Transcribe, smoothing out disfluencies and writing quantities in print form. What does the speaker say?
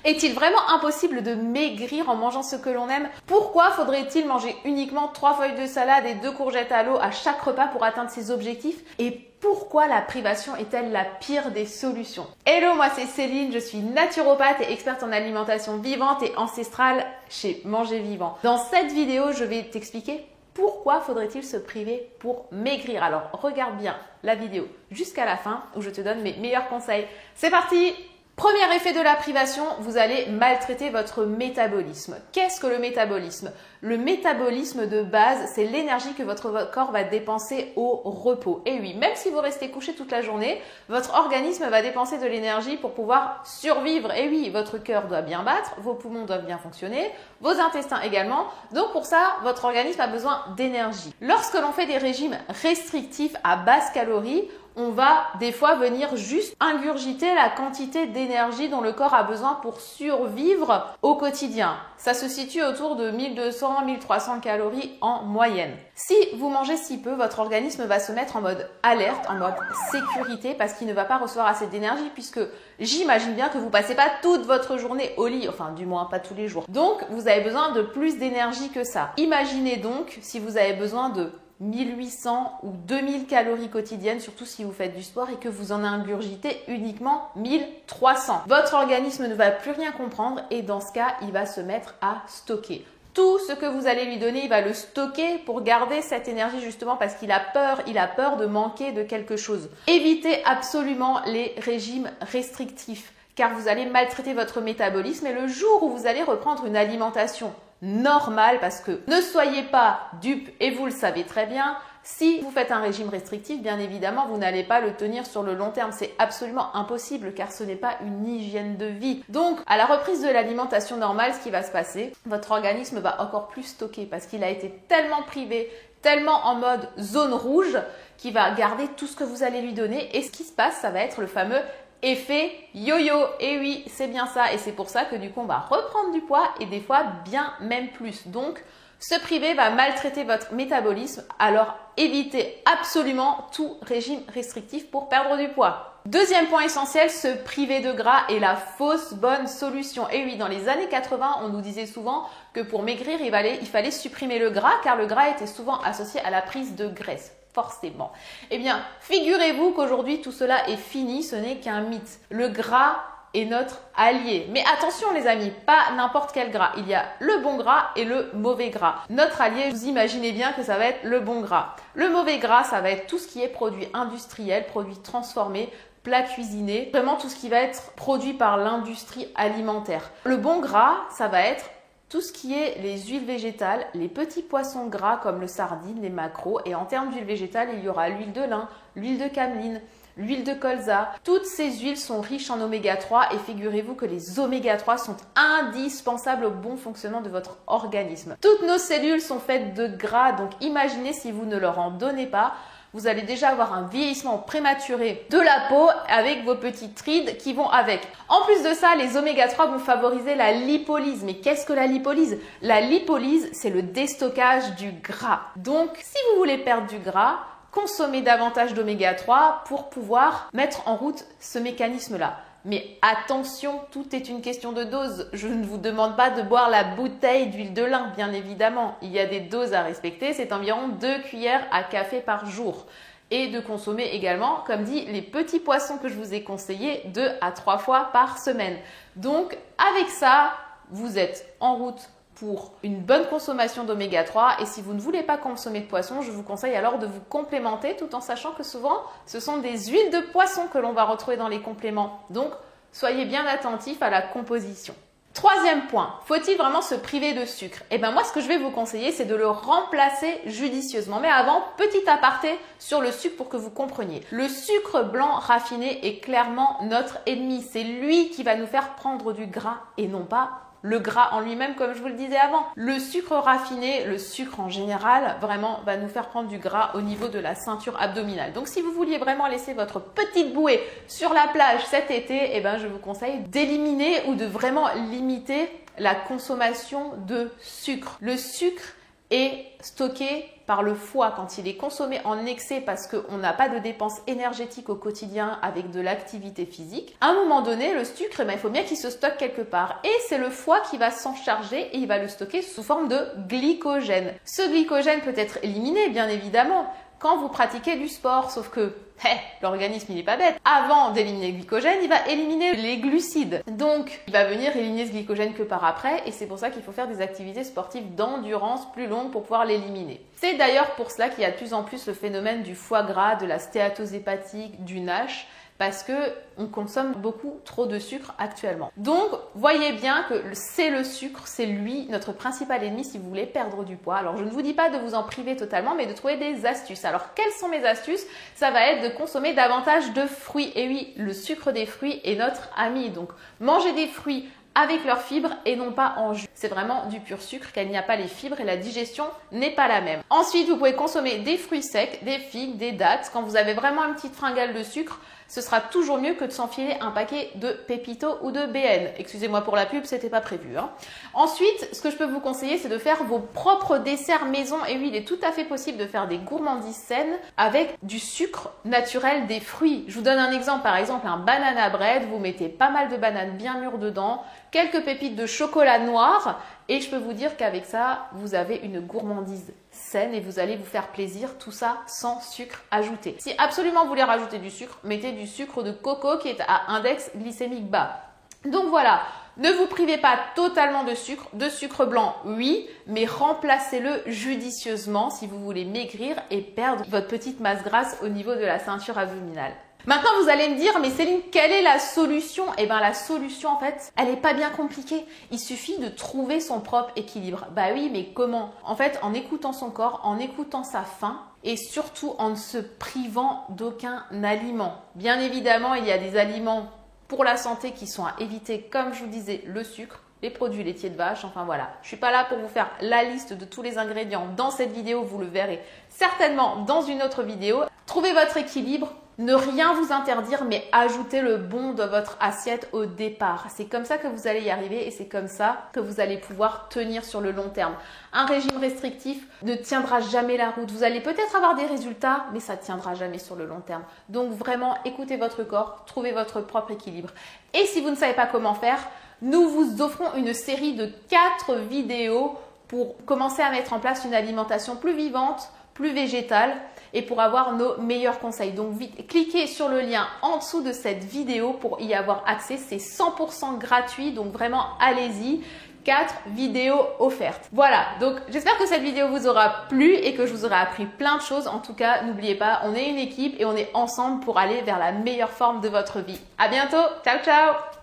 Est-il vraiment impossible de maigrir en mangeant ce que l'on aime? Pourquoi faudrait-il manger uniquement 3 feuilles de salade et 2 courgettes à l'eau à chaque repas pour atteindre ses objectifs? Et pourquoi la privation est-elle la pire des solutions? Hello, moi c'est Céline, je suis naturopathe et experte en alimentation vivante et ancestrale chez Manger Vivant. Dans cette vidéo, je vais t'expliquer pourquoi faudrait-il se priver pour maigrir. Alors regarde bien la vidéo jusqu'à la fin où je te donne mes meilleurs conseils. C'est parti! Premier effet de la privation, vous allez maltraiter votre métabolisme. Qu'est-ce que le métabolisme? Le métabolisme de base, c'est l'énergie que votre corps va dépenser au repos. Et oui, même si vous restez couché toute la journée, votre organisme va dépenser de l'énergie pour pouvoir survivre. Et oui, votre cœur doit bien battre, vos poumons doivent bien fonctionner, vos intestins également. Donc pour ça, votre organisme a besoin d'énergie. Lorsque l'on fait des régimes restrictifs à basse calorie, on va des fois venir juste ingurgiter la quantité d'énergie dont le corps a besoin pour survivre au quotidien. Ça se situe autour de 1200-1300 calories en moyenne. Si vous mangez si peu, votre organisme va se mettre en mode alerte, en mode sécurité parce qu'il ne va pas recevoir assez d'énergie puisque j'imagine bien que vous passez pas toute votre journée au lit, enfin du moins pas tous les jours. Donc vous avez besoin de plus d'énergie que ça. Imaginez donc si vous avez besoin de 1800 ou 2000 calories quotidiennes, surtout si vous faites du sport et que vous en ingurgitez uniquement 1300. Votre organisme ne va plus rien comprendre et dans ce cas, il va se mettre à stocker. Tout ce que vous allez lui donner, il va le stocker pour garder cette énergie justement parce qu'il a peur de manquer de quelque chose. Évitez absolument les régimes restrictifs car vous allez maltraiter votre métabolisme et le jour où vous allez reprendre une alimentation normale, parce que ne soyez pas dupes et vous le savez très bien, si vous faites un régime restrictif, bien évidemment, vous n'allez pas le tenir sur le long terme. C'est absolument impossible car ce n'est pas une hygiène de vie. Donc, à la reprise de l'alimentation normale, ce qui va se passer, votre organisme va encore plus stocker parce qu'il a été tellement privé, tellement en mode zone rouge, qu'il va garder tout ce que vous allez lui donner. Et ce qui se passe, ça va être le fameux effet yo-yo. Et oui, c'est bien ça. Et c'est pour ça que du coup, on va reprendre du poids et des fois bien même plus. Donc, se priver va maltraiter votre métabolisme. Alors, évitez absolument tout régime restrictif pour perdre du poids. Deuxième point essentiel, se priver de gras est la fausse bonne solution. Et oui, dans les années 80, on nous disait souvent que pour maigrir, il fallait supprimer le gras car le gras était souvent associé à la prise de graisse. Forcément. Eh bien, figurez-vous qu'aujourd'hui, tout cela est fini, ce n'est qu'un mythe. Le gras est notre allié. Mais attention les amis, pas n'importe quel gras. Il y a le bon gras et le mauvais gras. Notre allié, vous imaginez bien que ça va être le bon gras. Le mauvais gras, ça va être tout ce qui est produit industriel, produit transformé, plat cuisiné, vraiment tout ce qui va être produit par l'industrie alimentaire. Le bon gras, ça va être tout ce qui est les huiles végétales, les petits poissons gras comme le sardine, les maquereaux. Et en termes d'huile végétale, il y aura l'huile de lin, l'huile de cameline, l'huile de colza. Toutes ces huiles sont riches en oméga 3 et figurez-vous que les oméga 3 sont indispensables au bon fonctionnement de votre organisme. Toutes nos cellules sont faites de gras, donc imaginez si vous ne leur en donnez pas. Vous allez déjà avoir un vieillissement prématuré de la peau avec vos petites rides qui vont avec. En plus de ça, les oméga 3 vont favoriser la lipolyse. Mais qu'est-ce que la lipolyse? La lipolyse, c'est le déstockage du gras. Donc, si vous voulez perdre du gras, consommez davantage d'oméga 3 pour pouvoir mettre en route ce mécanisme-là. Mais attention, tout est une question de dose. Je ne vous demande pas de boire la bouteille d'huile de lin, bien évidemment. Il y a des doses à respecter, c'est environ 2 cuillères à café par jour. Et de consommer également, comme dit, les petits poissons que je vous ai conseillés 2 à 3 fois par semaine. Donc, avec ça, vous êtes en route pour une bonne consommation d'oméga 3 et si vous ne voulez pas consommer de poisson, je vous conseille alors de vous complémenter tout en sachant que souvent ce sont des huiles de poisson que l'on va retrouver dans les compléments. Donc soyez bien attentifs à la composition. Troisième point, faut-il vraiment se priver de sucre? Eh bien moi ce que je vais vous conseiller c'est de le remplacer judicieusement. Mais avant, petit aparté sur le sucre pour que vous compreniez. Le sucre blanc raffiné est clairement notre ennemi. C'est lui qui va nous faire prendre du gras et non pas le gras en lui-même, comme je vous le disais avant. Le sucre raffiné, le sucre en général, vraiment va nous faire prendre du gras au niveau de la ceinture abdominale. Donc si vous vouliez vraiment laisser votre petite bouée sur la plage cet été, eh ben, je vous conseille d'éliminer ou de vraiment limiter la consommation de sucre. Le sucre est stocké par le foie quand il est consommé en excès parce qu'on n'a pas de dépenses énergétiques au quotidien avec de l'activité physique. À un moment donné, le sucre, il faut bien qu'il se stocke quelque part et c'est le foie qui va s'en charger et il va le stocker sous forme de glycogène. Ce glycogène peut être éliminé, bien évidemment, quand vous pratiquez du sport, sauf que l'organisme il n'est pas bête. Avant d'éliminer le glycogène, il va éliminer les glucides. Donc, il va venir éliminer ce glycogène que par après et c'est pour ça qu'il faut faire des activités sportives d'endurance plus longues pour pouvoir l'éliminer. C'est d'ailleurs pour cela qu'il y a de plus en plus le phénomène du foie gras, de la stéatose hépatique, du NASH, parce que on consomme beaucoup trop de sucre actuellement. Donc, voyez bien que c'est le sucre, c'est lui notre principal ennemi si vous voulez perdre du poids. Alors, je ne vous dis pas de vous en priver totalement, mais de trouver des astuces. Alors, quelles sont mes astuces? Ça va être de consommer davantage de fruits. Et oui, le sucre des fruits est notre ami. Donc, manger des fruits avec leurs fibres et non pas en jus. C'est vraiment du pur sucre car il n'y a pas les fibres et la digestion n'est pas la même. Ensuite, vous pouvez consommer des fruits secs, des figues, des dattes. Quand vous avez vraiment une petite fringale de sucre, ce sera toujours mieux que de s'enfiler un paquet de Pépito ou de BN. Excusez-moi pour la pub, c'était pas prévu. Ensuite, ce que je peux vous conseiller, c'est de faire vos propres desserts maison. Et oui, il est tout à fait possible de faire des gourmandises saines avec du sucre naturel des fruits. Je vous donne un exemple, par exemple un banana bread. Vous mettez pas mal de bananes bien mûres dedans, quelques pépites de chocolat noir et je peux vous dire qu'avec ça, vous avez une gourmandise saine et vous allez vous faire plaisir, tout ça sans sucre ajouté. Si absolument vous voulez rajouter du sucre, mettez du sucre de coco qui est à index glycémique bas. Donc voilà, ne vous privez pas totalement de sucre blanc oui, mais remplacez-le judicieusement si vous voulez maigrir et perdre votre petite masse grasse au niveau de la ceinture abdominale. Maintenant, vous allez me dire, mais Céline, quelle est la solution? Eh bien, la solution, en fait, elle n'est pas bien compliquée. Il suffit de trouver son propre équilibre. Bah oui, mais comment? En fait, en écoutant son corps, en écoutant sa faim et surtout en ne se privant d'aucun aliment. Bien évidemment, il y a des aliments pour la santé qui sont à éviter, comme je vous disais, le sucre, les produits laitiers de vache, enfin voilà. Je suis pas là pour vous faire la liste de tous les ingrédients dans cette vidéo, vous le verrez certainement dans une autre vidéo. Trouvez votre équilibre. Ne rien vous interdire, mais ajoutez le bon de votre assiette au départ. C'est comme ça que vous allez y arriver et c'est comme ça que vous allez pouvoir tenir sur le long terme. Un régime restrictif ne tiendra jamais la route. Vous allez peut-être avoir des résultats, mais ça ne tiendra jamais sur le long terme. Donc vraiment, écoutez votre corps, trouvez votre propre équilibre. Et si vous ne savez pas comment faire, nous vous offrons une série de 4 vidéos pour commencer à mettre en place une alimentation plus vivante, plus végétale et pour avoir nos meilleurs conseils. Donc vite, cliquez sur le lien en dessous de cette vidéo pour y avoir accès. C'est 100% gratuit, donc vraiment allez-y. 4 vidéos offertes. Voilà, donc j'espère que cette vidéo vous aura plu et que je vous aurai appris plein de choses. En tout cas, n'oubliez pas, on est une équipe et on est ensemble pour aller vers la meilleure forme de votre vie. À bientôt, ciao ciao!